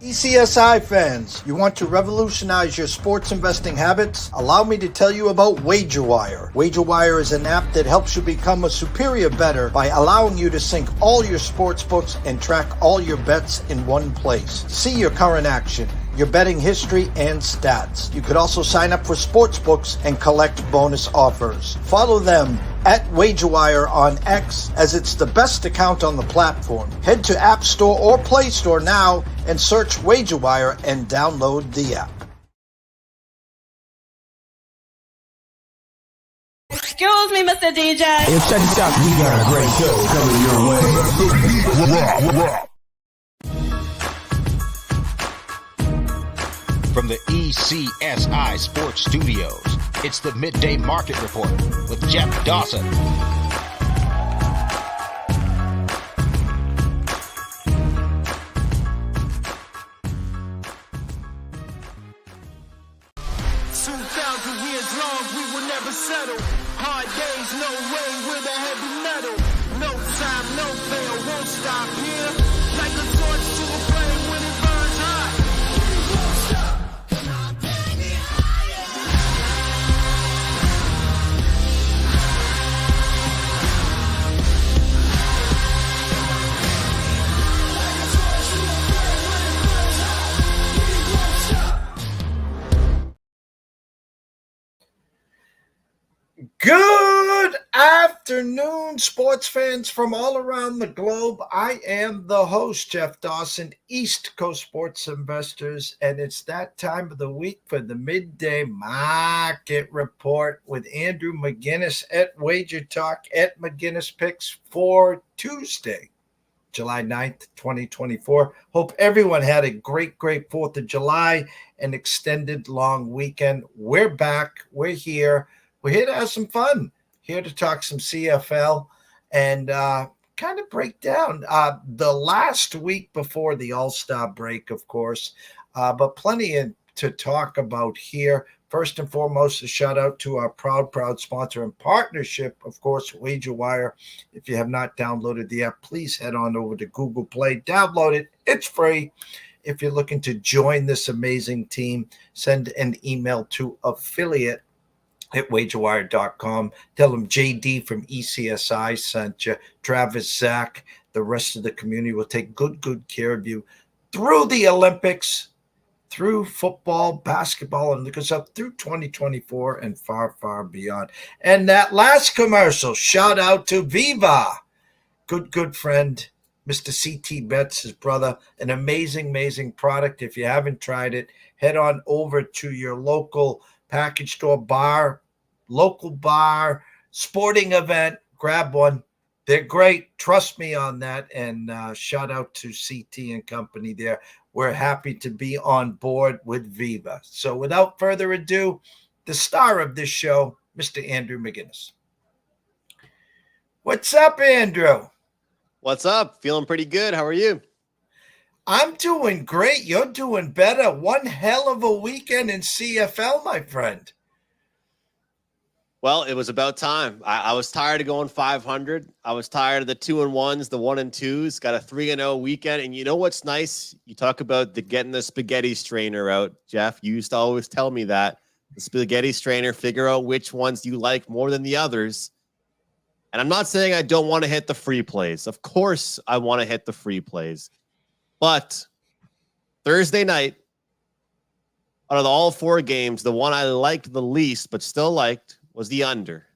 TPCSI fans, you want to revolutionize your sports investing habits? Allow me to tell you about WagerWire. WagerWire is an app that helps you become a superior bettor by allowing you to sync all your sports books and track all your bets in one place. See your current action, your betting history, and stats. You could also sign up for sports books and collect bonus offers. Follow them at WagerWire on X, as it's the best account on the platform. Head to App Store or Play Store now and search WagerWire and download the app. Excuse me, Mr. DJ. Hey, check this out. We got a great show coming your way. From the ECSI Sports Studios, it's the Midday Market Report with Jeff Dawson. We will never settle. Hard days, no way, with a heavy metal. No time, no fail, won't stop here. Like a torch to a flame when it burns hot. Won't stop, come on, baby, higher. Like a torch to a flame when it burns hot. We won't stop. Good afternoon, sports fans from all around the globe. I am the host, Jeff Dawson, East Coast Sports Investors, and it's that time of the week for the Midday Market Report with Andrew McInnis at WagerTalk at McInnis Picks for Tuesday, July 9th, 2024. Hope everyone had a great 4th of July and extended long weekend. We're back. We're here. We're here to have some fun, here to talk some CFL and kind of break down the last week before the All-Star break, of course, but plenty to talk about here. First and foremost, a shout out to our proud sponsor and partnership, of course, WagerWire. If you have not downloaded the app, please head on over to Google Play, download it. It's free. If you're looking to join this amazing team, send an email to affiliate at wagerwire.com. Tell them JD from ECSI sent you. Travis, Zach, the rest of the community will take good care of you through the Olympics, through football, basketball, and because up through 2024 and far beyond. And that last commercial, shout out to Viva, good friend, Mr. CT Betts, his brother, an amazing product. If you haven't tried it, head on over to your local package store, bar, local bar, sporting event, grab one. They're great. Trust me on that. And shout out to CT and company there. We're happy to be on board with Viva. So without further ado, the star of this show, Mr. Andrew McInnis. What's up, Andrew? What's up? Feeling pretty good. How are you? I'm doing great. You're doing better. One hell of a weekend in CFL, my friend. Well, it was about time. I was tired of going 500. I was tired of the 2-1s, the 1-2s. Got a 3-0 weekend. And you know what's nice? You talk about getting the spaghetti strainer out, Jeff. You used to always tell me that. The spaghetti strainer, figure out which ones you like more than the others. And I'm not saying I don't want to hit the free plays. Of course I want to hit the free plays. But Thursday night, out of all four games, the one I liked the least, but still liked, was the under.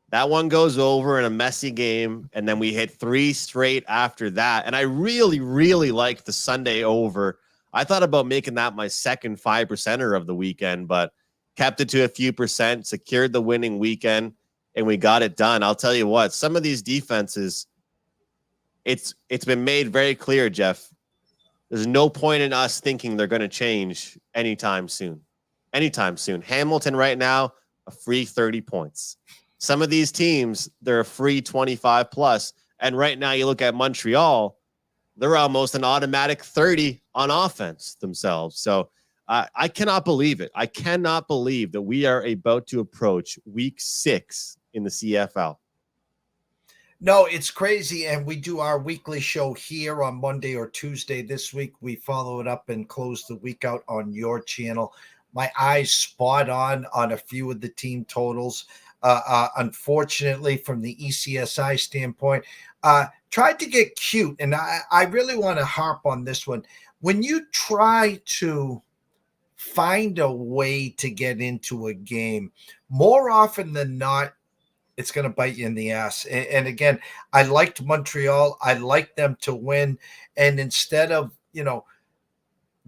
That one goes over in a messy game, and then we hit 3 straight after that. And I really liked the Sunday over. I thought about making that my second 5%er of the weekend, but kept it to a few percent, secured the winning weekend, and we got it done. I'll tell you what, some of these defenses, it's been made very clear, Jeff. There's no point in us thinking they're going to change anytime soon. Hamilton right now, a free 30 points. Some of these teams, they're a free 25 plus. And right now you look at Montreal, they're almost an automatic 30 on offense themselves. So I cannot believe it. I cannot believe that we are about to approach week 6 in the CFL. No, it's crazy. And we do our weekly show here on Monday or Tuesday. This week, we follow it up and close the week out on your channel. My eyes spot on a few of the team totals. Unfortunately, from the ECSI standpoint, tried to get cute. And I really want to harp on this one. When you try to find a way to get into a game, more often than not, it's going to bite you in the ass. And again, I liked Montreal. I liked them to win. And instead of,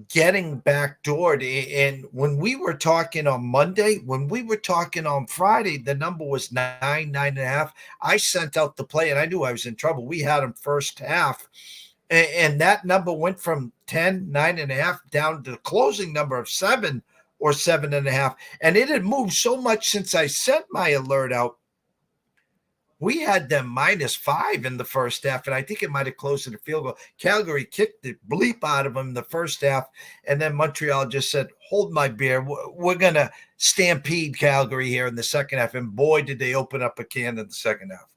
getting backdoored, and when we were talking on Monday, when we were talking on Friday, the number was 9.5. I sent out the play and I knew I was in trouble. We had them first half. And that number went from 9.5 down to the closing number of 7 or 7.5. And it had moved so much since I sent my alert out. We had them -5 in the first half, and I think it might have closed in a field goal. Calgary kicked the bleep out of them in the first half, and then Montreal just said, hold my beer. We're going to stampede Calgary here in the second half. And boy, did they open up a can in the second half.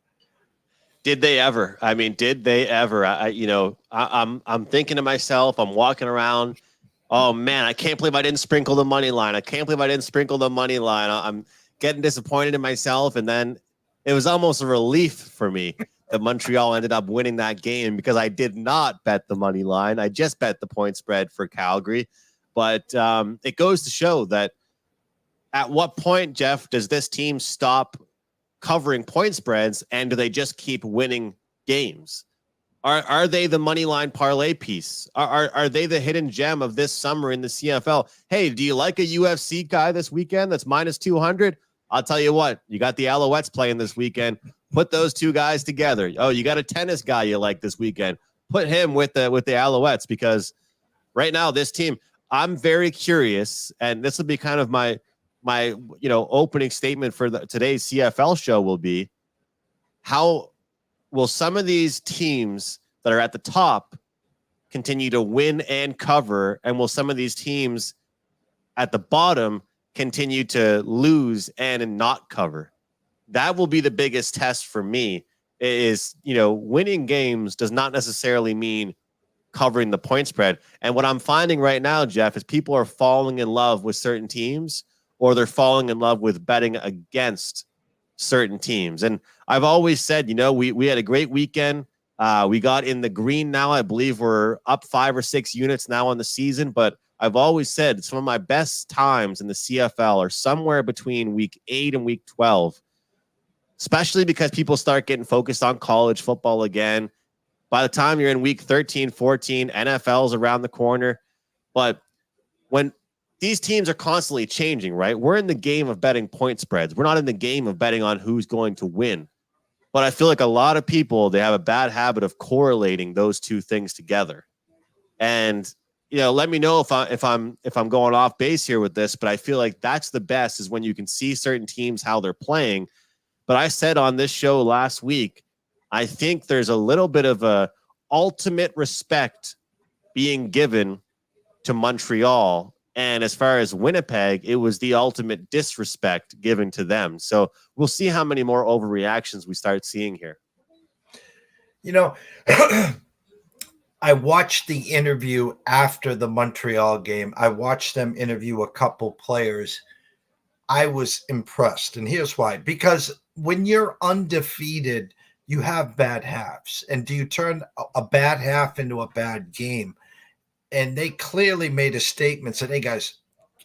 Did they ever? I mean, did they ever? I'm thinking to myself, I'm walking around. Oh man, I can't believe I didn't sprinkle the money line. I'm getting disappointed in myself. And then it was almost a relief for me that Montreal ended up winning that game because I did not bet the money line. I just bet the point spread for Calgary. But it goes to show that at what point, Jeff, does this team stop covering point spreads, and do they just keep winning games? Are they the money line parlay piece? Are they the hidden gem of this summer in the CFL? Hey, do you like a UFC guy this weekend that's -200? I'll tell you what, you got the Alouettes playing this weekend. Put those two guys together. Oh, you got a tennis guy you like this weekend. Put him with the Alouettes, because right now this team, I'm very curious, and this will be kind of my opening statement for today's CFL show will be, how will some of these teams that are at the top continue to win and cover, and will some of these teams at the bottom continue to lose and not cover? That will be the biggest test for me. Is winning games does not necessarily mean covering the point spread. And what I'm finding right now, Jeff, is people are falling in love with certain teams, or they're falling in love with betting against certain teams. And I've always said, we had a great weekend. We got in the green now. I believe we're up 5 or 6 units now on the season, but I've always said some of my best times in the CFL are somewhere between week 8 and week 12, especially because people start getting focused on college football again. By the time you're in week 13, 14, NFL's around the corner. But when these teams are constantly changing, right? We're in the game of betting point spreads. We're not in the game of betting on who's going to win. But I feel like a lot of people, they have a bad habit of correlating those two things together. And let me know if I'm going off base here with this, but I feel like that's the best, is when you can see certain teams, how they're playing. But I said on this show last week, I think there's a little bit of a ultimate respect being given to Montreal. And as far as Winnipeg, it was the ultimate disrespect given to them. So we'll see how many more overreactions we start seeing here. I watched the interview after the Montreal game. I watched them interview a couple players. I was impressed. And here's why. Because when you're undefeated, you have bad halves. And do you turn a bad half into a bad game? And they clearly made a statement, said, hey, guys,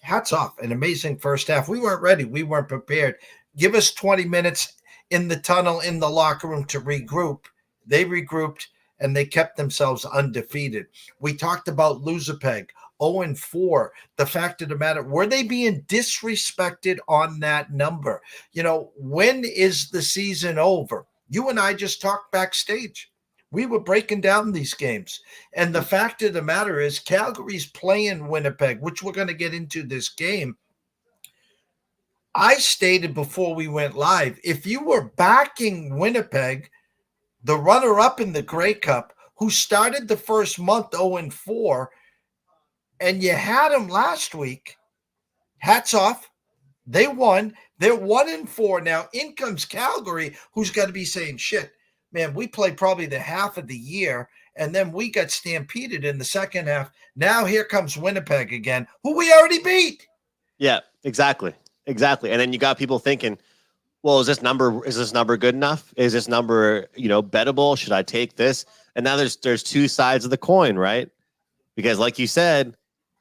hats off. An amazing first half. We weren't ready. We weren't prepared. Give us 20 minutes in the tunnel, in the locker room to regroup. They regrouped, and they kept themselves undefeated. We talked about Luzapeg, 0-4. The fact of the matter, were they being disrespected on that number? When is the season over? You and I just talked backstage. We were breaking down these games. And the fact of the matter is, Calgary's playing Winnipeg, which we're going to get into this game. I stated before we went live, if you were backing Winnipeg, the runner-up in the Grey Cup, who started the first month 0-4, and you had them last week, hats off. They won. They're 1-4 now. In comes Calgary, who's got to be saying, shit, man, we played probably the half of the year, and then we got stampeded in the second half. Now here comes Winnipeg again, who we already beat. Yeah, exactly. Exactly. And then you got people thinking, well, is this number good enough? Is this number, bettable? Should I take this? And now there's two sides of the coin, right? Because like you said,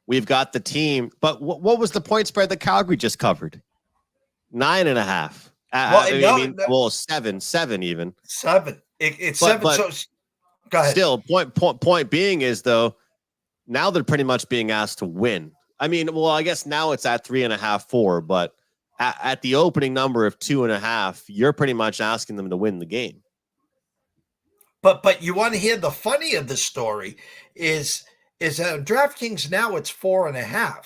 we've got the team, but what was the point spread that Calgary just covered? 9.5. Seven even. 7. It's 7. So go ahead. Still, point being is though, now they're pretty much being asked to win. I mean, well, I guess now it's at 3.5, 4, but at the opening number of 2.5, you're pretty much asking them to win the game. But you want to hear the funny of the story is that DraftKings now it's 4.5.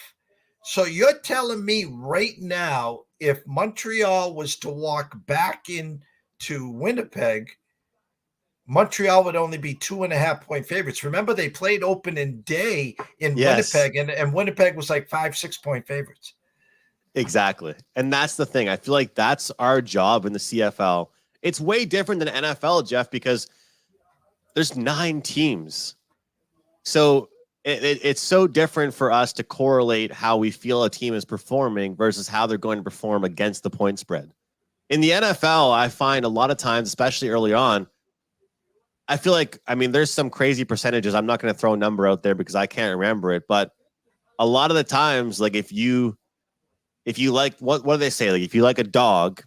So you're telling me right now, if Montreal was to walk back into Winnipeg, Montreal would only be 2.5-point favorites. Remember, they played opening day in Winnipeg, and Winnipeg was like 5-6-point favorites. Exactly. And that's the thing. I feel like that's our job in the CFL. It's way different than NFL, Jeff, because there's 9 teams. So it's so different for us to correlate how we feel a team is performing versus how they're going to perform against the point spread. In the NFL, I find a lot of times, especially early on, I feel like, there's some crazy percentages. I'm not going to throw a number out there because I can't remember it. But a lot of the times, like if you like, what do they say? Like if you like a dog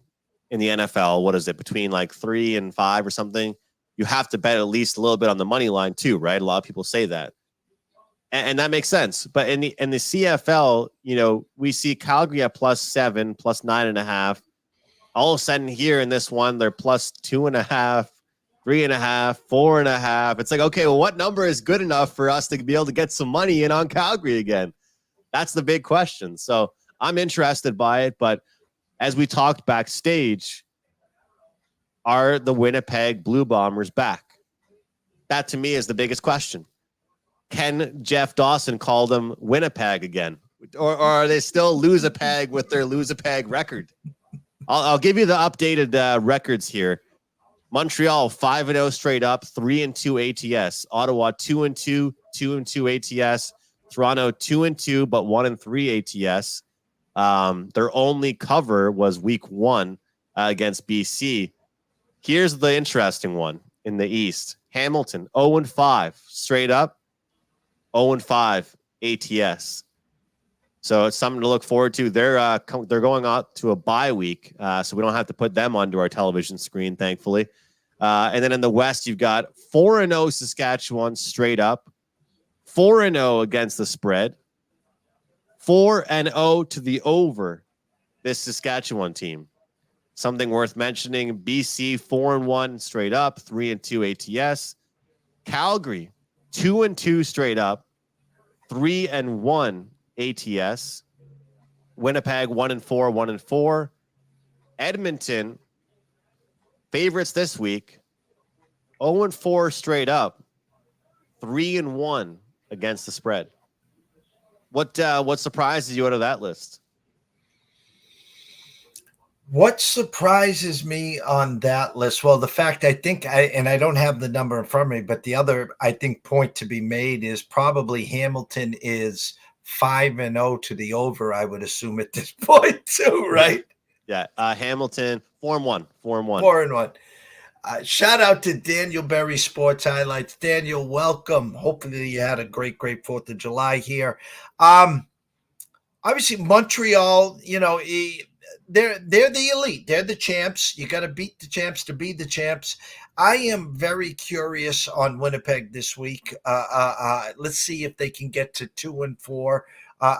in the NFL, what is it? Between like 3 and 5 or something, you have to bet at least a little bit on the money line too, right? A lot of people say that. And that makes sense. But in the CFL, we see Calgary at +7, +9.5. All of a sudden here in this one, they're +2.5, 3.5, 4.5. It's like, okay, well, what number is good enough for us to be able to get some money in on Calgary again? That's the big question. So I'm interested by it. But as we talked backstage, are the Winnipeg Blue Bombers back? That to me is the biggest question. Can Jeff Dawson call them Winnipeg again? Or are they still lose-a-peg with their lose-a-peg record? I'll give you the updated records here. Montreal 5-0 straight up, 3-2 ATS. Ottawa 2-2, 2-2 ATS. Toronto 2-2, but 1-3 ATS. Their only cover was week 1 against BC. Here's the interesting one in the East. Hamilton 0-5 straight up, 0-5 ATS. So it's something to look forward to. They're going out to a bye week, so we don't have to put them onto our television screen, thankfully. And then in the West, you've got 4-0 Saskatchewan straight up, 4-0 against the spread, 4-0 to the over this Saskatchewan team. Something worth mentioning, BC 4-1 straight up, 3-2 ATS. Calgary 2-2 straight up, 3-1 ATS. Winnipeg 1-4, 1-4. Edmonton favorites this week, 0-4 straight up, 3-1 against the spread. What surprises you out of that list? What surprises me on that list? Well, the fact I don't have the number in front of me, but the other, I think, point to be made is probably Hamilton is 5-0 to the over, I would assume at this point too, right? Yeah. Hamilton 4-1. 4-1. Shout out to Daniel Berry Sports Highlights. Daniel, welcome. Hopefully you had a great 4th of July here. Obviously Montreal, they're the elite. They're the champs. You got to beat the champs to be the champs. I am very curious on Winnipeg this week. Let's see if they can get to 2-4.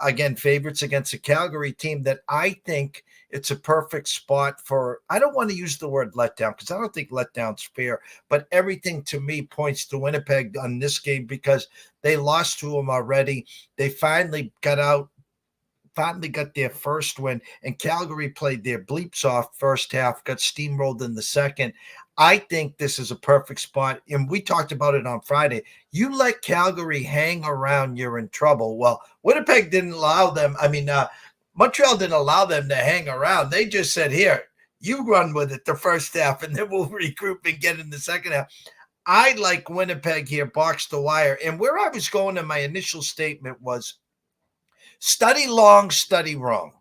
Again, favorites against a Calgary team that I think it's a perfect spot for. I don't want to use the word letdown because I don't think letdown's fair, but everything to me points to Winnipeg on this game because they lost to them already. They finally got their first win, and Calgary played their bleeps off first half, got steamrolled in the second. I think this is a perfect spot, and we talked about it on Friday. You let Calgary hang around, you're in trouble. Well, Winnipeg didn't allow them. Montreal didn't allow them to hang around. They just said, here, You run with it the first half, and then we'll regroup and get in the second half. I like Winnipeg here, box to wire. And where I was going in my initial statement was study long, study wrong.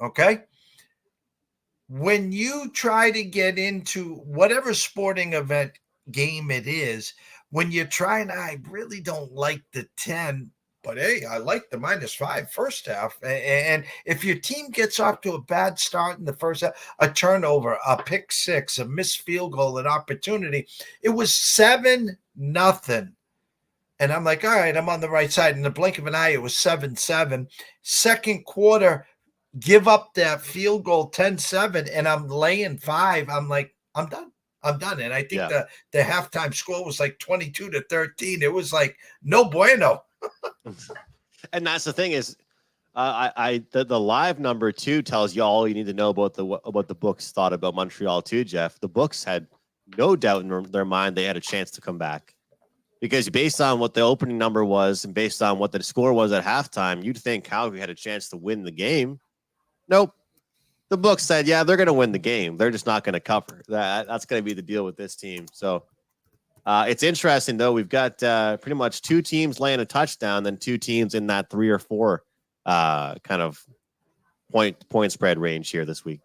Okay? When you try to get into whatever sporting event game it is, when you're trying, I really don't like the 10, but hey, I like the -5 first half. And if your team gets off to a bad start in the first half, a turnover, a pick six, a missed field goal, an opportunity, it was 7-0. And I'm like, all right, I'm on the right side. In the blink of an eye, it was 7-7. Second quarter, give up that field goal 10-7, and I'm laying 5. I'm like, I'm done. And I think the halftime score was like 22-13. It was like no bueno. And that's the thing is, the live number 2 tells you all you need to know about the books thought about Montreal too, Jeff. The books had no doubt in their mind they had a chance to come back, because based on what the opening number was and based on what the score was at halftime, you'd think Calgary had a chance to win the game. Nope. The book said, yeah, they're going to win the game. They're just not going to cover. That's going to be the deal with this team. So it's interesting, though. We've got pretty much 2 teams laying a touchdown, then 2 teams in that 3 or 4 kind of point spread range here this week.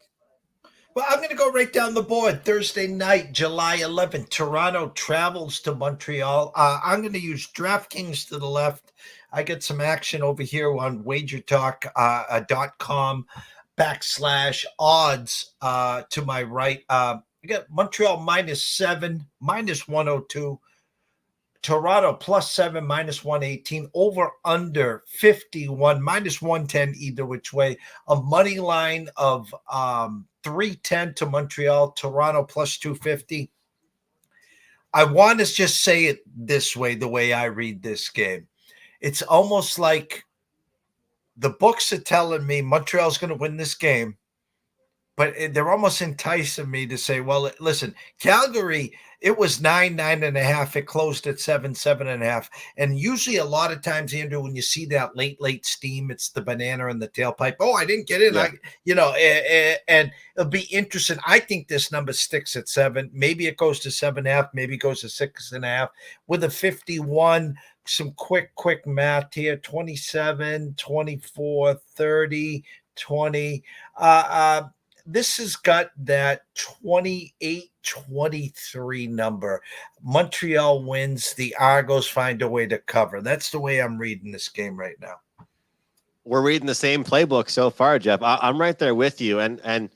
Well, I'm going to go right down the board. Thursday night, July 11th, Toronto travels to Montreal. I'm going to use DraftKings to the left. I get some action over here on WagerTalk.com /odds to my right. I got Montreal -7, -102. Toronto +7, -118. Over under 51, -110 either which way. A money line of 310 to Montreal. Toronto +250. I want to just say it this way, the way I read this game. It's almost like the books are telling me Montreal's going to win this game, but they're almost enticing me to say, well, listen, Calgary, it was 9.5. It closed at 7.5. And usually a lot of times, Andrew, when you see that late steam, it's the banana in the tailpipe. Oh, I didn't get in. Yeah. And it'll be interesting. I think this number sticks at 7. Maybe it goes to 7.5. Maybe it goes to 6.5 with a 51. Some quick math here: 27, 24, 30, 20. This has got that 28-23 number. Montreal wins. The Argos find a way to cover. That's the way I'm reading this game right now. We're reading the same playbook so far, Jeff. I'm right there with you. And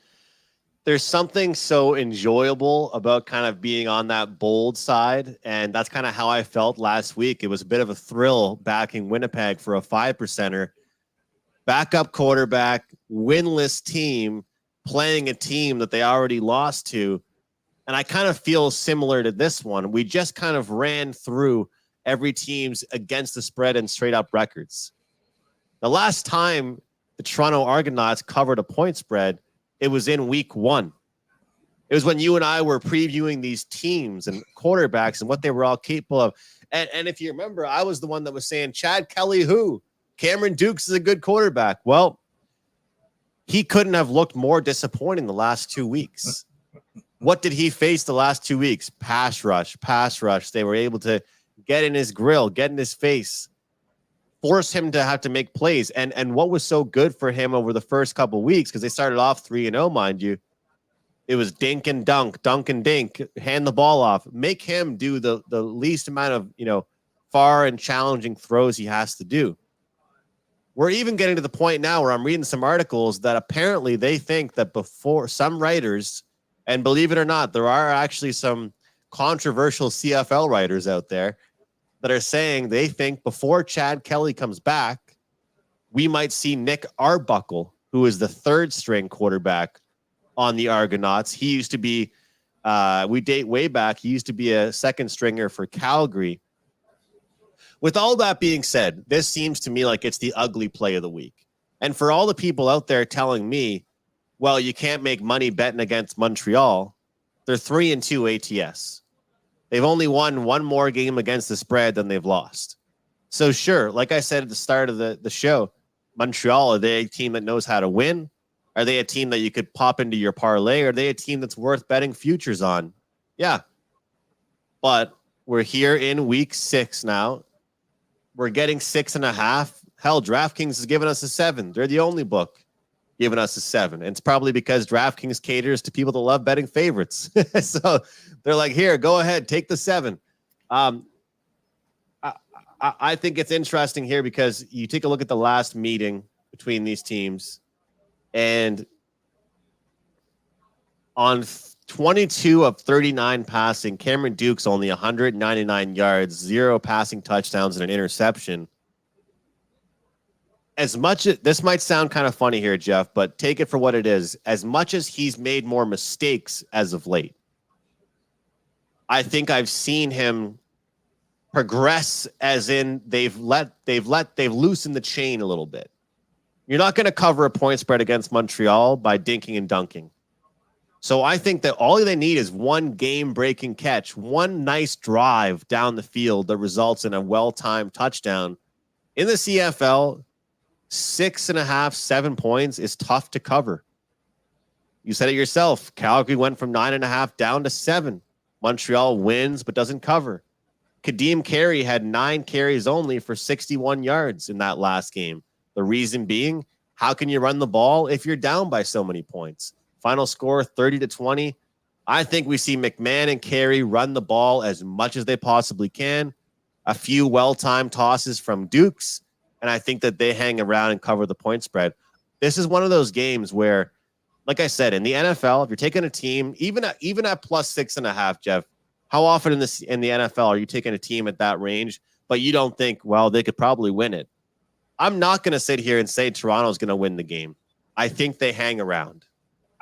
there's something so enjoyable about kind of being on that bold side. And that's kind of how I felt last week. It was a bit of a thrill backing Winnipeg for a 5%er. Backup quarterback, winless team, playing a team that they already lost to. And I kind of feel similar to this one. We just kind of ran through every team's against the spread and straight up records. The last time the Toronto Argonauts covered a point spread, it was in week 1. It was when you and I were previewing these teams and quarterbacks and what they were all capable of. And if you remember, I was the one that was saying, Chad Kelly, who? Cameron Dukes is a good quarterback. Well, he couldn't have looked more disappointing the last 2 weeks. What did he face the last 2 weeks? Pass rush. They were able to get in his grill, get in his face, force him to have to make plays. And what was so good for him over the first couple of weeks, because they started off 3-0, mind you, it was dink and dunk and dink, hand the ball off, make him do the least amount of, far and challenging throws he has to do. We're even getting to the point now where I'm reading some articles that apparently they think that before some writers, and believe it or not, there are actually some controversial CFL writers out there that are saying they think before Chad Kelly comes back, we might see Nick Arbuckle, who is the 3rd string quarterback on the Argonauts. He used to be, we date way back, he used to be a 2nd stringer for Calgary. With all that being said, this seems to me like it's the ugly play of the week. And for all the people out there telling me, well, you can't make money betting against Montreal, they're 3-2 ATS. They've only won one more game against the spread than they've lost. So sure, like I said at the start of the show, Montreal are a team that knows how to win. Are they a team that you could pop into your parlay? Are they a team that's worth betting futures on? Yeah. But we're here in week 6 now. We're getting 6.5. Hell, DraftKings has given us a 7. They're the only book giving us a 7. And it's probably because DraftKings caters to people that love betting favorites. So they're like, here, go ahead, take the 7. I think it's interesting here because you take a look at the last meeting between these teams, and on 22 of 39 passing, Cameron Duke's only 199 yards, 0 passing touchdowns, and an interception. As much as this might sound kind of funny here, Jeff, but take it for what it is. As much as he's made more mistakes as of late, I think I've seen him progress, as in they've loosened the chain a little bit. You're not going to cover a point spread against Montreal by dinking and dunking. So I think that all they need is one game-breaking catch, one nice drive down the field that results in a well-timed touchdown. In the CFL, 6.5, 7 points is tough to cover. You said it yourself. Calgary went from 9.5 down to 7. Montreal wins but doesn't cover. Kadeem Carey had 9 carries only for 61 yards in that last game. The reason being, how can you run the ball if you're down by so many points? Final score 30-20. I think we see McMahon and Carey run the ball as much as they possibly can. A few well-timed tosses from Dukes, and I think that they hang around and cover the point spread. This is one of those games where, like I said, in the NFL, if you're taking a team, even at plus 6.5, Jeff, how often in the NFL are you taking a team at that range, but you don't think, well, they could probably win it? I'm not going to sit here and say Toronto's going to win the game. I think they hang around.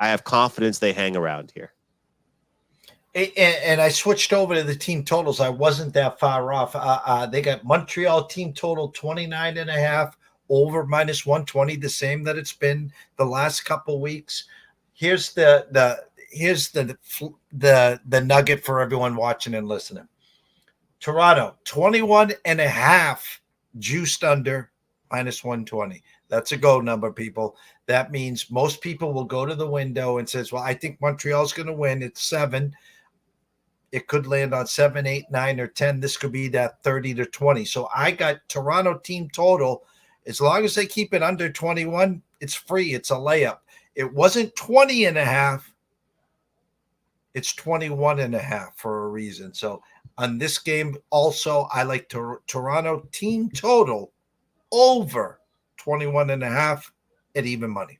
I have confidence they hang around here. And I switched over to the team totals. I wasn't that far off. They got Montreal team total 29.5 over minus 120, the same that it's been the last couple weeks. Here's the nugget for everyone watching and listening. Toronto 21.5 juiced under minus 120. That's a go number, people. That means most people will go to the window and says, well, I think Montreal's going to win. It's 7. It could land on 7, 8, 9, or 10. This could be that 30-20. So I got Toronto team total. As long as they keep it under 21, it's free. It's a layup. It wasn't 20.5. It's 21.5 for a reason. So on this game, also, I like Toronto team total over 21.5 at even money.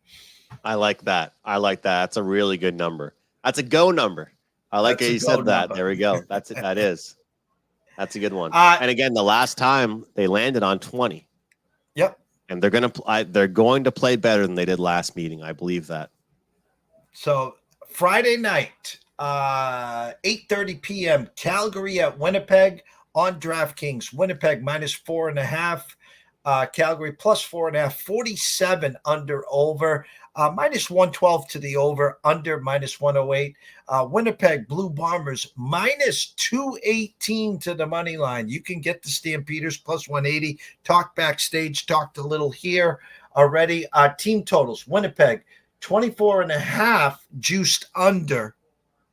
I like that. That's a really good number. That's a go number. I like how you said that. There we go. That's it. That's a good one. And again, the last time they landed on 20. Yep. And they're going to play better than they did last meeting. I believe that. So Friday night, 8:30 p.m. Calgary at Winnipeg on DraftKings. Winnipeg minus 4.5. Calgary plus 4.5. 47 under over. Minus 112 to the over, under minus 108. Winnipeg Blue Bombers minus 218 to the money line. You can get the Stampeders plus 180. Talk backstage, talked a little here already. Team totals, Winnipeg 24.5 juiced under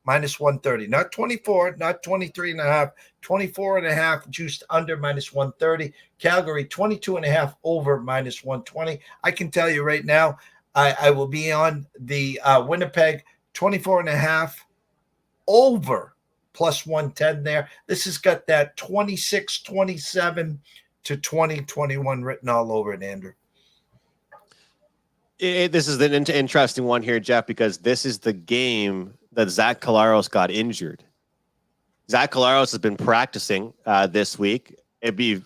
minus 130. Not 24, not 23.5, 24.5 juiced under minus 130. Calgary 22.5 over minus 120. I can tell you right now, I will be on the Winnipeg 24.5 over plus 110 there. This has got that 26-27 to 20-21 written all over it, Andrew. This is an interesting one here, Jeff, because this is the game that Zach Collaros got injured. Zach Collaros has been practicing this week. It'd be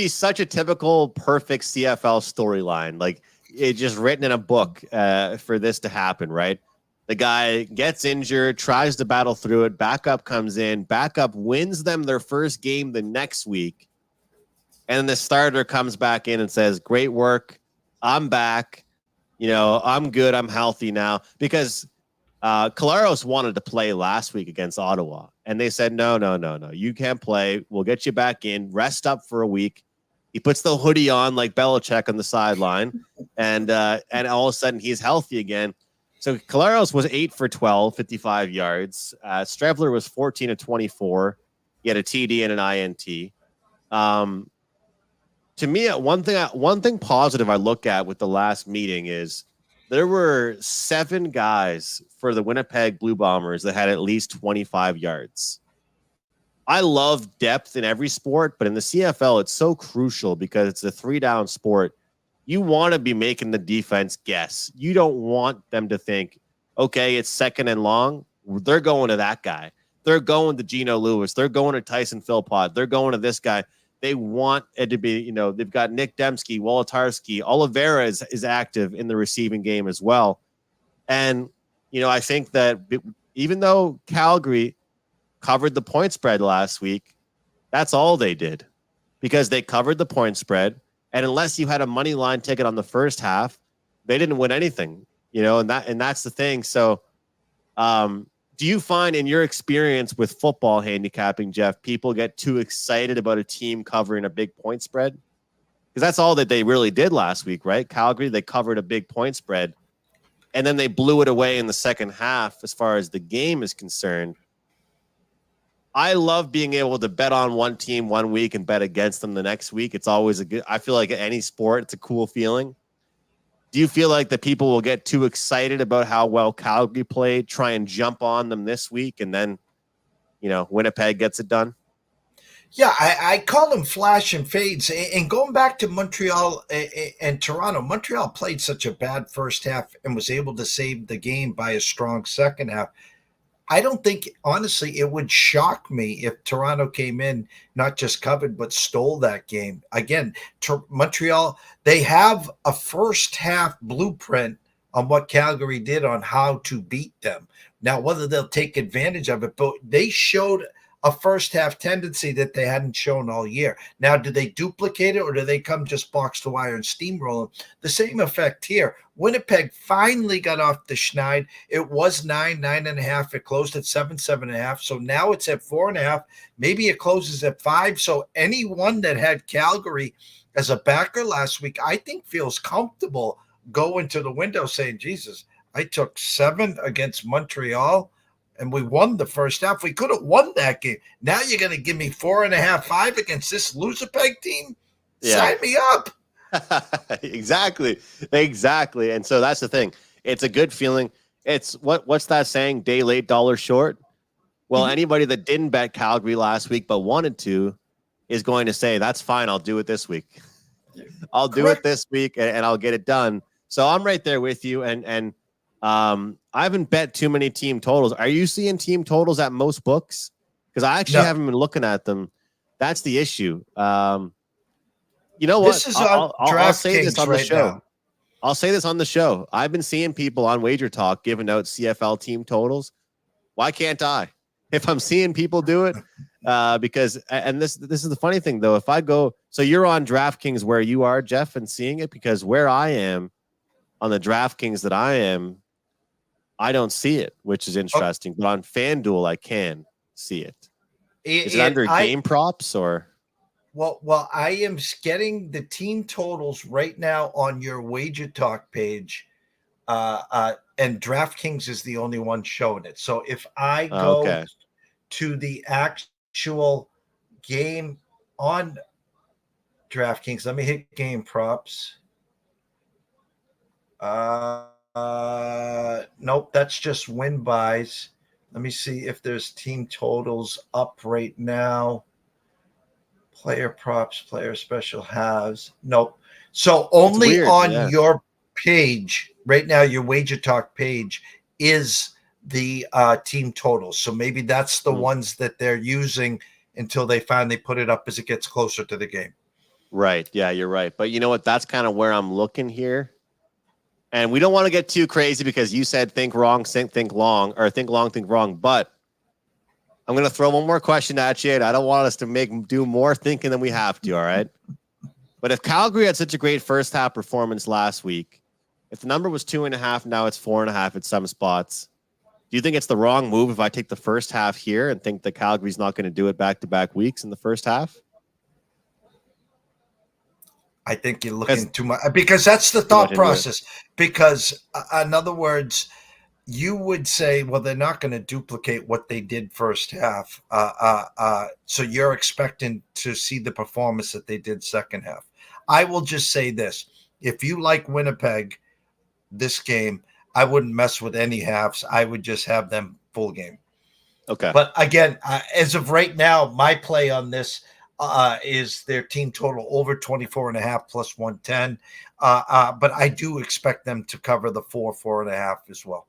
such a typical perfect CFL storyline. Like, it's just written in a book for this to happen, right? The guy gets injured, tries to battle through it. Backup comes in. Backup wins them their first game the next week. And then the starter comes back in and says, great work. I'm back. I'm good. I'm healthy now. Because Collaros wanted to play last week against Ottawa. And they said, no. You can't play. We'll get you back in. Rest up for a week. He puts the hoodie on like Belichick on the sideline, and all of a sudden he's healthy again. So Caleros was 8 for 12, 55 yards. Strevler was 14 of 24. He had a TD and an INT. To me, one thing positive I look at with the last meeting is there were 7 guys for the Winnipeg Blue Bombers that had at least 25 yards. I love depth in every sport, but in the CFL, it's so crucial because it's a 3-down sport. You want to be making the defense guess. You don't want them to think, okay, it's second and long. They're going to that guy. They're going to Geno Lewis. They're going to Tyson Philpott. They're going to this guy. They want it to be, they've got Nick Dembski, Wolotarski. Oliveira is active in the receiving game as well. And, I think that even though Calgary covered the point spread last week, that's all they did because they covered the point spread. And unless you had a money line ticket on the first half, they didn't win anything, and that's the thing. So, do you find in your experience with football handicapping, Jeff, people get too excited about a team covering a big point spread? Because that's all that they really did last week, right? Calgary, they covered a big point spread, and then they blew it away in the second half as far as the game is concerned. I love being able to bet on one team one week and bet against them the next week. It's always I feel like any sport, it's a cool feeling. Do you feel like the people will get too excited about how well Calgary played, try and jump on them this week, and then, Winnipeg gets it done? Yeah, I call them flash and fades. And going back to Montreal and Toronto, Montreal played such a bad first half and was able to save the game by a strong second half. I don't think, honestly, it would shock me if Toronto came in, not just covered, but stole that game. Again, Montreal, they have a first half blueprint on what Calgary did on how to beat them. Now, whether they'll take advantage of it, but they showed a first half tendency that they hadn't shown all year. Now, do they duplicate it or do they come just box to wire and steamroll them? The same effect here. Winnipeg finally got off the schneid. It was 9.5. It closed at 7.5. So now it's at 4.5. Maybe it closes at 5. So anyone that had Calgary as a backer last week, I think feels comfortable going to the window saying, Jesus, I took 7 against Montreal. And we won the first half. We could have won that game. Now you're going to give me 4.5, 5 against this loser peg team? Yeah. Sign me up. Exactly. And so that's the thing. It's a good feeling. It's what's that saying? Day late, dollar short. Well, anybody that didn't bet Calgary last week but wanted to is going to say, that's fine. I'll do it this week. I'll do it this week and I'll get it done. So I'm right there with you. And I haven't bet too many team totals. Are you seeing team totals at most books? Because I actually haven't been looking at them. That's the issue. You know what? This is I'll say this on the show. Now. I'll say this on the show. I've been seeing people on WagerTalk giving out CFL team totals. Why can't I? If I'm seeing people do it, because and this is the funny thing though. If I go, so you're on DraftKings where you are, Jeff, and seeing it, because where I am on the DraftKings that I am, I don't see it, which is interesting. But on FanDuel, I can see it. Is it under game props or? Well, I am getting the team totals right now on your WagerTalk page, and DraftKings is the only one showing it. So if I go to the actual game on DraftKings, let me hit game props. Nope, that's just win buys. Let me see if there's team totals up right now. Player props, player special halves. Nope. So only on your page right now, your WagerTalk page is the team totals. So maybe that's the ones that they're using until they finally put it up as it gets closer to the game. Right. Yeah, you're right. But you know what? That's kind of where I'm looking here. And we don't want to get too crazy because you said think wrong, think long, or think long, think wrong. But I'm going to throw one more question at you. And I don't want us to do more thinking than we have to. All right. But if Calgary had such a great first half performance last week, if the number was 2.5, now it's 4.5 at some spots. Do you think it's the wrong move if I take the first half here and think that Calgary's not going to do it back-to-back weeks in the first half? I think you're looking too much because that's the thought process. Because in other words, you would say, well, they're not going to duplicate what they did first half. So you're expecting to see the performance that they did second half. I will just say this. If you like Winnipeg this game, I wouldn't mess with any halves. I would just have them full game. Okay. But again, as of right now, my play on this is their team total over 24.5 plus 110. But I do expect them to cover the 4.5 as well.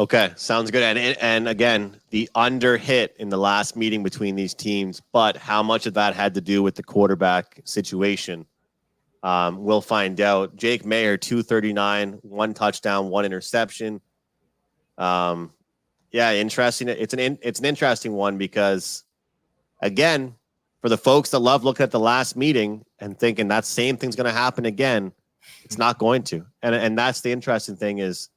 Okay, sounds good. And again, the under hit in the last meeting between these teams, but how much of that had to do with the quarterback situation? We'll find out. Jake Mayer, 239, 1 touchdown, 1 interception. Yeah, interesting. It's an interesting one because, again, for the folks that love looking at the last meeting and thinking that same thing's going to happen again, it's not going to. And that's the interesting thing is,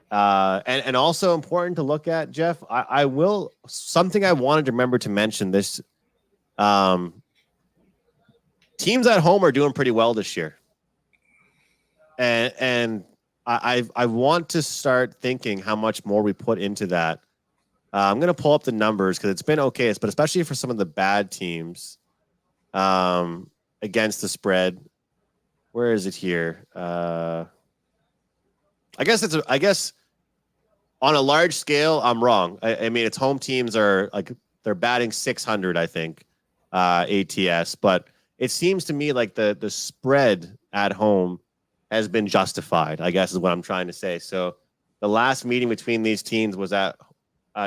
and also important to look at, Jeff. I will something I wanted to remember to mention this. Teams at home are doing pretty well this year, and I want to start thinking how much more we put into that. I'm going to pull up the numbers because it's been okay, but especially for some of the bad teams against the spread. Where is it here? I guess on a large scale, I'm wrong. I mean, its home teams are like they're batting 600, I think, ATS, but it seems to me like the spread at home has been justified, I guess is what I'm trying to say. So the last meeting between these teams was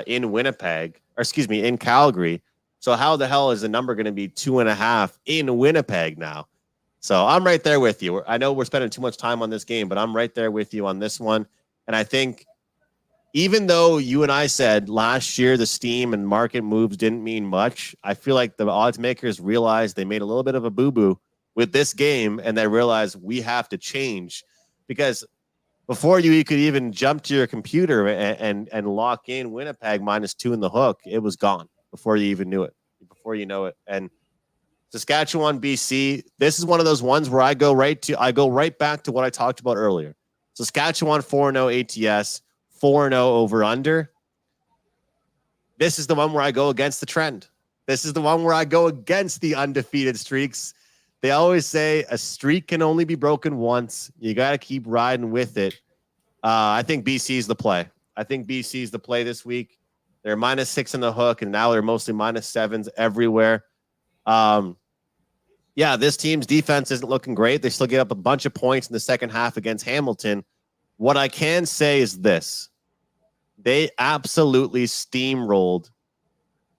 in Winnipeg, or excuse me, in Calgary. So how the hell is the number going to be 2.5 in Winnipeg now? So I'm right there with you. I know we're spending too much time on this game, but I'm right there with you on this one. And I think even though you and I said last year the steam and market moves didn't mean much, I feel like the odds makers realized they made a little bit of a boo-boo with this game, and they realized we have to change because before you could even jump to your computer and lock in Winnipeg -2 in the hook, it was gone before you even knew it, before you know it. And Saskatchewan, BC, this is one of those ones where I go right back to what I talked about earlier. Saskatchewan 4-0 ATS, 4-0 over under. This is the one where I go against the trend. This is the one where I go against the undefeated streaks. They always say a streak can only be broken once. You got to keep riding with it. I think BC is the play. I think BC is the play this week. They're -6 in the hook, and now they're mostly -7s everywhere. Yeah, this team's defense isn't looking great. They still get up a bunch of points in the second half against Hamilton. What I can say is this. They absolutely steamrolled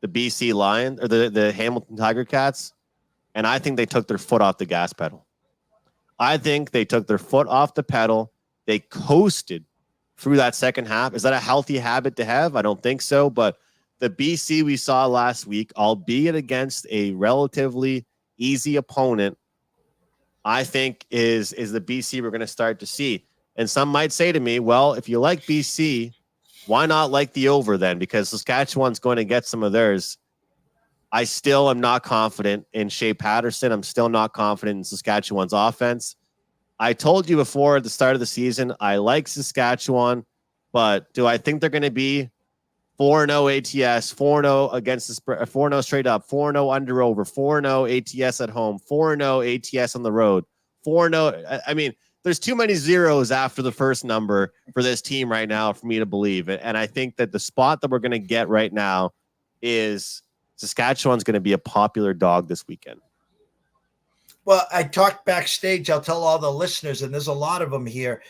the BC Lions or the Hamilton Tiger Cats, and I think they took their foot off the gas pedal. I think they took their foot off the pedal. They coasted through that second half. Is that a healthy habit to have? I don't think so, but the BC we saw last week, albeit against a relatively easy opponent, I think is the BC we're going to start to see. And some might say to me, well, if you like BC, why not like the over then? Because Saskatchewan's going to get some of theirs. I still am not confident in Shea Patterson. I'm still not confident in Saskatchewan's offense. I told you before at the start of the season, I like Saskatchewan, but do I think they're going to be 4-0 ATS, 4-0 against the spread, 4-0 straight up, 4-0 under over, 4-0 ATS at home, 4-0 ATS on the road, 4-0. I mean, there's too many zeros after the first number for this team right now for me to believe it. And I think that the spot that we're going to get right now is Saskatchewan's going to be a popular dog this weekend. Well, I talked backstage. I'll tell all the listeners, and there's a lot of them here.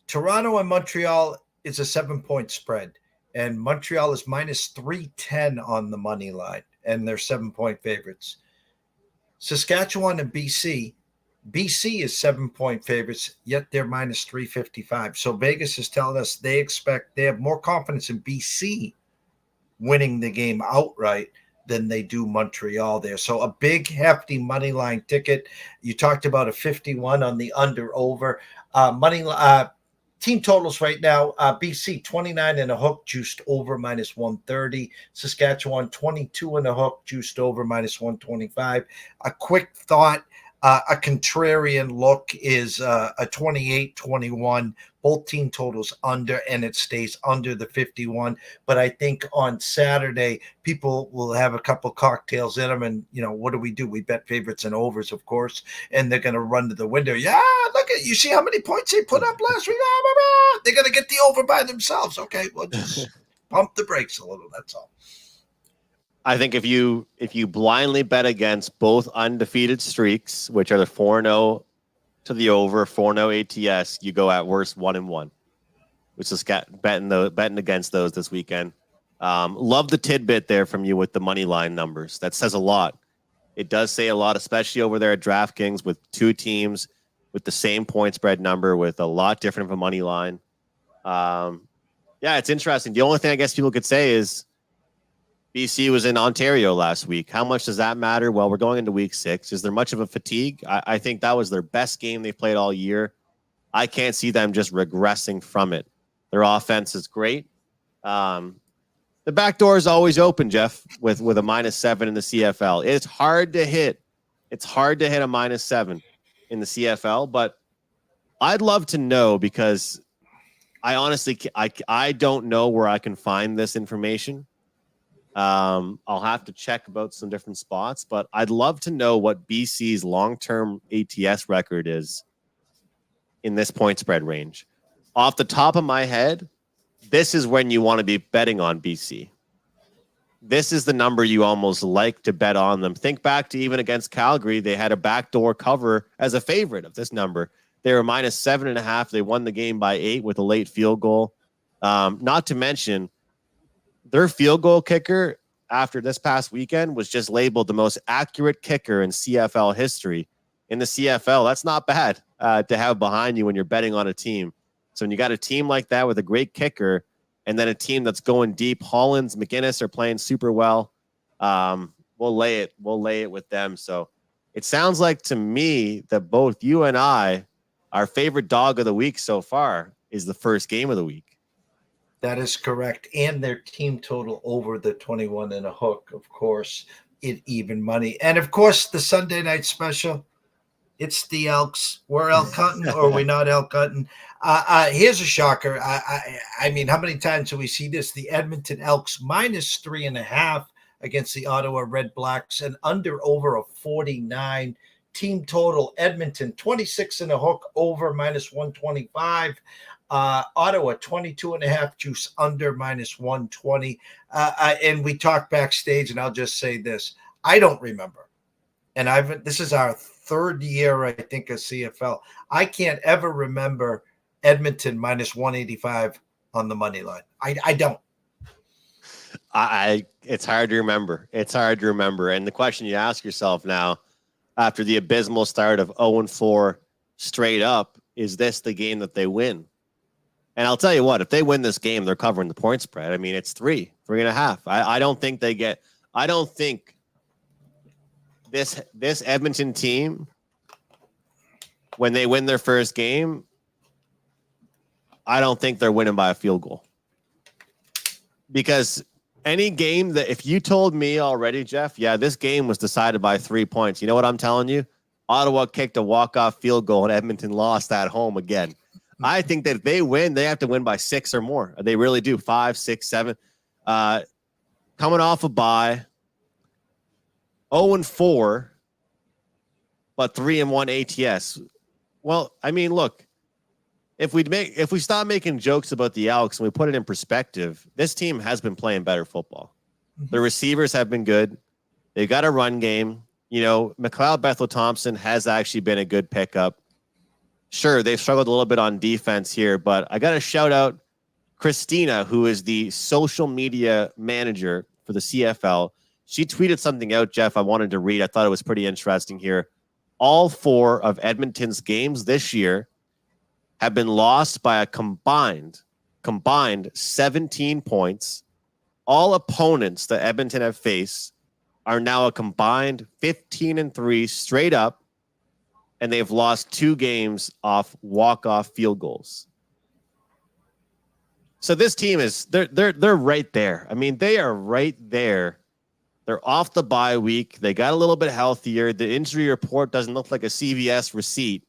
Toronto and Montreal is a 7-point spread, and Montreal is -310 on the money line, and they're 7-point favorites. Saskatchewan and BC is 7-point favorites, yet they're -355. So Vegas is telling us they have more confidence in BC winning the game outright than they do Montreal there. So a big, hefty money line ticket. You talked about a 51 on the under over. Team totals right now, BC 29 and a hook, juiced over -130. Saskatchewan 22 and a hook, juiced over -125. A quick thought, A contrarian look is a 28-21. Both team totals under, and it stays under the 51. But I think on Saturday, people will have a couple cocktails in them. And, what do? We bet favorites and overs, of course. And they're going to run to the window. Yeah, look at you. See how many points they put up last week? They're going to get the over by themselves. Okay, well, just pump the brakes a little. That's all. I think if you blindly bet against both undefeated streaks, which are the 4-0 to the over, 4-0 ATS, you go at worst 1-1, which is betting against those this weekend. Love the tidbit there from you with the money line numbers. That says a lot. It does say a lot, especially over there at DraftKings with two teams with the same point spread number with a lot different of a money line. Yeah, it's interesting. The only thing I guess people could say is BC was in Ontario last week. How much does that matter? Well, we're going into week 6. Is there much of a fatigue? I think that was their best game they played all year. I can't see them just regressing from it. Their offense is great. The back door is always open, Jeff, with a -7 in the CFL. It's hard to hit. It's hard to hit a -7 in the CFL, but I'd love to know because I honestly I don't know where I can find this information. I'll have to check about some different spots, but I'd love to know what BC's long-term ATS record is in this point spread range. Off the top of my head, this is when you want to be betting on BC. This is the number you almost like to bet on them. Think back to even against Calgary. They had a backdoor cover as a favorite of this number. They were -7.5. They won the game by 8 with a late field goal. Not to mention, their field goal kicker after this past weekend was just labeled the most accurate kicker in CFL history. In the CFL, that's not bad to have behind you when you're betting on a team. So when you got a team like that with a great kicker and then a team that's going deep, Hollins, McInnis are playing super well. We'll lay it with them. So it sounds like to me that both you and I, our favorite dog of the week so far is the first game of the week. That is correct. And their team total over the 21 and a hook, of course, it even money. And of course, the Sunday night special, it's the Elks. We're elk hunting or we're not elk hunting. Here's a shocker. I mean, how many times do we see this? The Edmonton Elks -3.5 against the Ottawa Red Blacks and under over a 49. Team total, Edmonton 26 and a hook over -125. Ottawa 22.5 juice under -120. And we talked backstage, and I'll just say this: I don't remember, and this is our third year, I think, of CFL. I can't ever remember Edmonton -185 on the money line. I don't. It's hard to remember. It's hard to remember. And the question you ask yourself now, after the abysmal start of 0-4 straight up, is this the game that they win? And I'll tell you what, if they win this game, they're covering the point spread. I mean, it's 3.5. I don't think they get. I don't think this Edmonton team, when they win their first game, I don't think they're winning by a field goal. Because any game that, if you told me already, Jeff, yeah, this game was decided by 3 points. You know what I'm telling you? Ottawa kicked a walk-off field goal and Edmonton lost at home again. I think that if they win, they have to win by 6 or more. They really do. 5, 6, 7. Coming off a bye, 0-4, but 3-1 ATS. Well, I mean, look, if we stop making jokes about the Elks and we put it in perspective, this team has been playing better football. The receivers have been good. They've got a run game. McLeod Bethel-Thompson has actually been a good pickup. Sure, they've struggled a little bit on defense here, but I got to shout out Christina, who is the social media manager for the CFL. She tweeted something out, Jeff, I wanted to read. I thought it was pretty interesting here. All 4 of Edmonton's games this year have been lost by a combined 17 points. All opponents that Edmonton have faced are now a combined 15-3 straight up. And they've lost 2 games off walk-off field goals. So this team is they're right there. I mean, they are right there. They're off the bye week. They got a little bit healthier. The injury report doesn't look like a CVS receipt.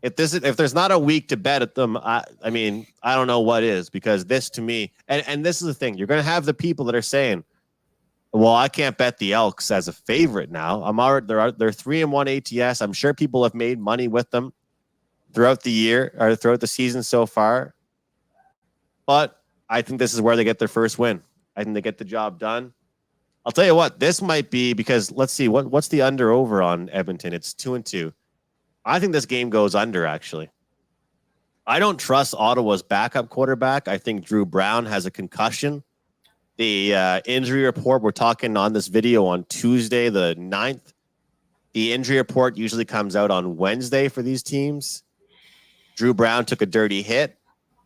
If there's not a week to bet at them, I mean, I don't know what is, because this to me, and this is the thing, you're going to have the people that are saying, well, I can't bet the Elks as a favorite now. They're 3-1 ATS. I'm sure people have made money with them throughout the year or throughout the season so far. But I think this is where they get their first win. I think they get the job done. I'll tell you what, this might be, because let's see, what's the under over on Edmonton? It's 2-2. I think this game goes under, actually. I don't trust Ottawa's backup quarterback. I think Drew Brown has a concussion. The injury report, we're talking on this video on Tuesday, the 9th. The injury report usually comes out on Wednesday for these teams. Drew Brown took a dirty hit,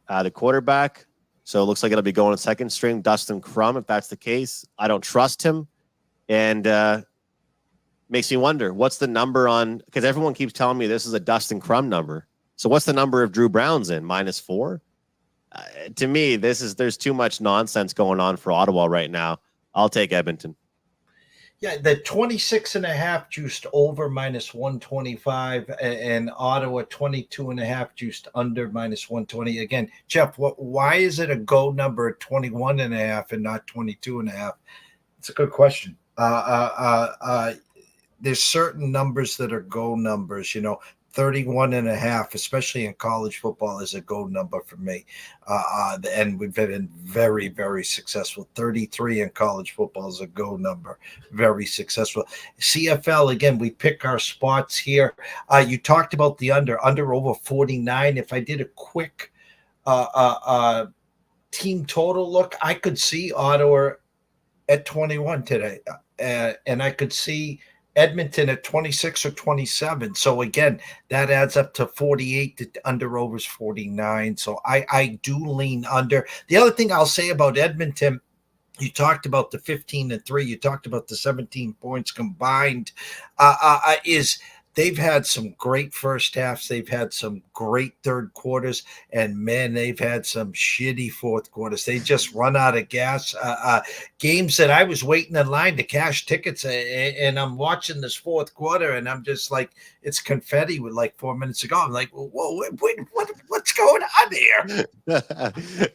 the quarterback. So it looks like it'll be going second string, Dustin Crum, if that's the case. I don't trust him. And makes me wonder, what's the number on, because everyone keeps telling me this is a Dustin Crum number. So what's the number of Drew Brown's in? -4? To me, there's too much nonsense going on for Ottawa right now. I'll take Edmonton. Yeah, the 26.5 juiced over -125, and Ottawa 22.5 juiced under -120. Again, Jeff, why is it a go number at 21.5 and not 22.5? It's a good question. There's certain numbers that are go numbers, 31.5, especially in college football, is a go number for me. And we've been very, very successful. 33 in college football is a go number. Very successful. CFL, again, we pick our spots here. You talked about the under over 49. If I did a quick team total look, I could see Ottawa at 21 today. And I could see Edmonton at 26 or 27. So again, that adds up to 48. The under overs 49. So I do lean under. The other thing I'll say about Edmonton, you talked about the 15-3. You talked about the 17 points combined. Is they've had some great first halves. They've had some great third quarters, and man, they've had some shitty fourth quarters. They just run out of gas. Games that I was waiting in line to cash tickets, and I'm watching this fourth quarter, and I'm just like, it's confetti with like 4 minutes ago. I'm like, whoa, wait, what's going on here?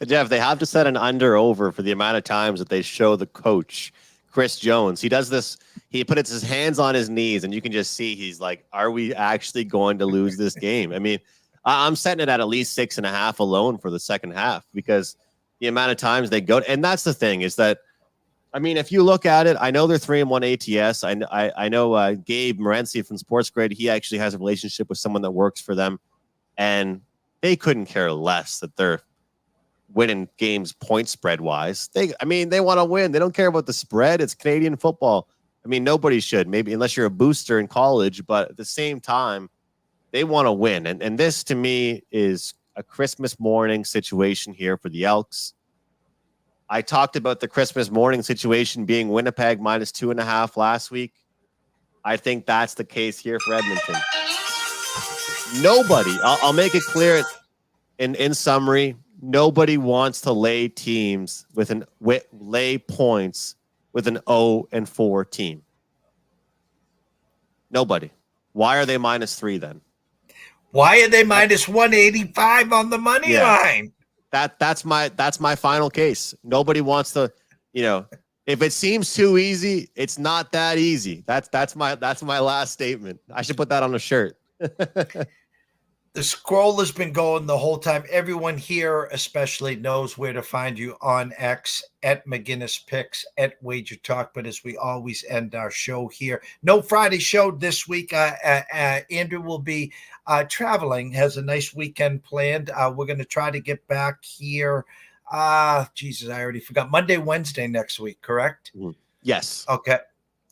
Jeff, they have to set an under over for the amount of times that they show the coach, Chris Jones. He does this. He puts his hands on his knees, and you can just see he's like, are we actually going to lose this game? I mean, I'm setting it at least 6.5 alone for the second half, because the amount of times they go. And that's the thing, is that, I mean, if you look at it, I know they're 3-1 ATS. I know Gabe Morency from Sports Grid, he actually has a relationship with someone that works for them, and they couldn't care less that they're winning games point spread wise. They want to win. They don't care about the spread. It's Canadian football. I mean, nobody should, maybe unless you're a booster in college, but at the same time, they want to win. And this to me is a Christmas morning situation here for the Elks. I talked about the Christmas morning situation being Winnipeg -2.5 last week. I think that's the case here for Edmonton. Nobody, I'll make it clear in summary, nobody wants to lay points with an 0-4 team. Nobody. Why are they -3 then? Why are they -185 on the money line? That's my final case. Nobody wants to, if it seems too easy, it's not that easy. That's my last statement. I should put that on a shirt. The scroll has been going the whole time. Everyone here especially knows where to find you on X, at McInnis Picks, at WagerTalk. But as we always end our show here, no Friday show this week. Andrew will be traveling, has a nice weekend planned. We're going to try to get back here. Jesus, I already forgot. Monday, Wednesday next week, correct? Yes. Okay.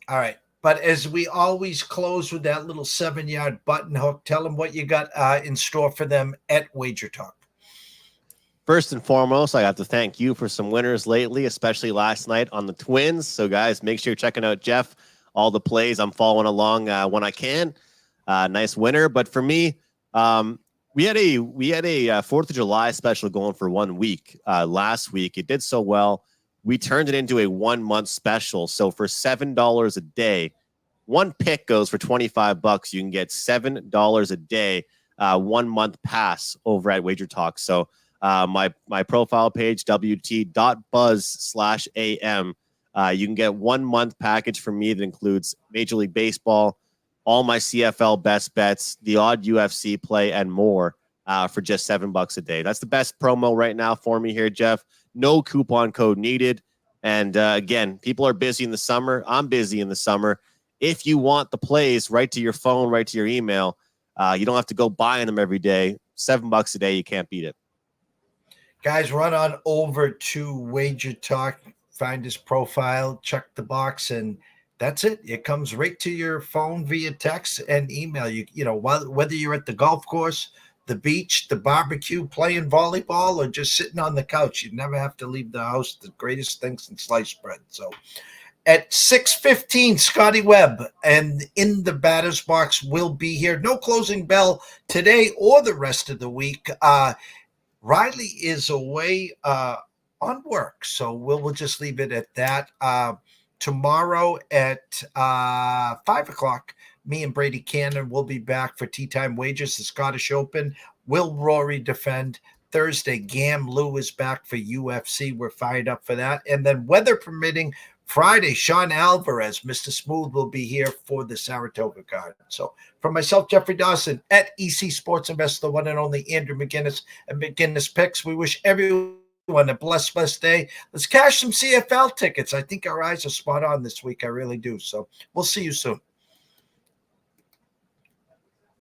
All right. But as we always close with that little 7-yard button hook, tell them what you got in store for them at WagerTalk. First and foremost, I have to thank you for some winners lately, especially last night on the Twins. So, guys, make sure you're checking out Jeff, all the plays. I'm following along when I can. Nice winner. But for me, we had a 4th of July special going for 1 week last week. It did so well. we turned it into a 1 month special. So for $7 a day, one pick goes for $25. You can get $7 a day, 1 month pass over at WagerTalk. So my profile page, wt.buzz/am. You can get 1 month package from me that includes Major League Baseball, all my CFL best bets, the odd UFC play, and more for just $7 a day. That's the best promo right now for me here, Jeff. No coupon code needed. And again, people are busy in the summer. I'm busy in the summer. If you want the plays right to your phone, right to your email, you don't have to go buying them every day. $7 a day, you can't beat it. Guys, run on over to WagerTalk, find his profile, check the box, and that's it. It comes right to your phone via text and email. You know, whether you're at the golf course, the beach, the barbecue, playing volleyball, or just sitting on the couch, you never have to leave the house. The greatest thing since sliced bread. So at 6:15, Scotty Webb and In the Batter's Box will be here. No closing bell today or the rest of the week. Riley is away on work, so we'll just leave it at that. Tomorrow at 5 o'clock, me and Brady Kannon will be back for Tea Time Wagers, the Scottish Open. Will Rory defend? Thursday, Gam Lou is back for UFC. We're fired up for that. And then weather permitting, Friday, Sean Alvarez, Mr. Smooth, will be here for the Saratoga card. So for myself, Jeffrey Dawson, at EC Sports Investor, the one and only Andrew McInnis and McInnis Picks, we wish everyone a blessed day. Let's cash some CFL tickets. I think our eyes are spot on this week. I really do. So we'll see you soon.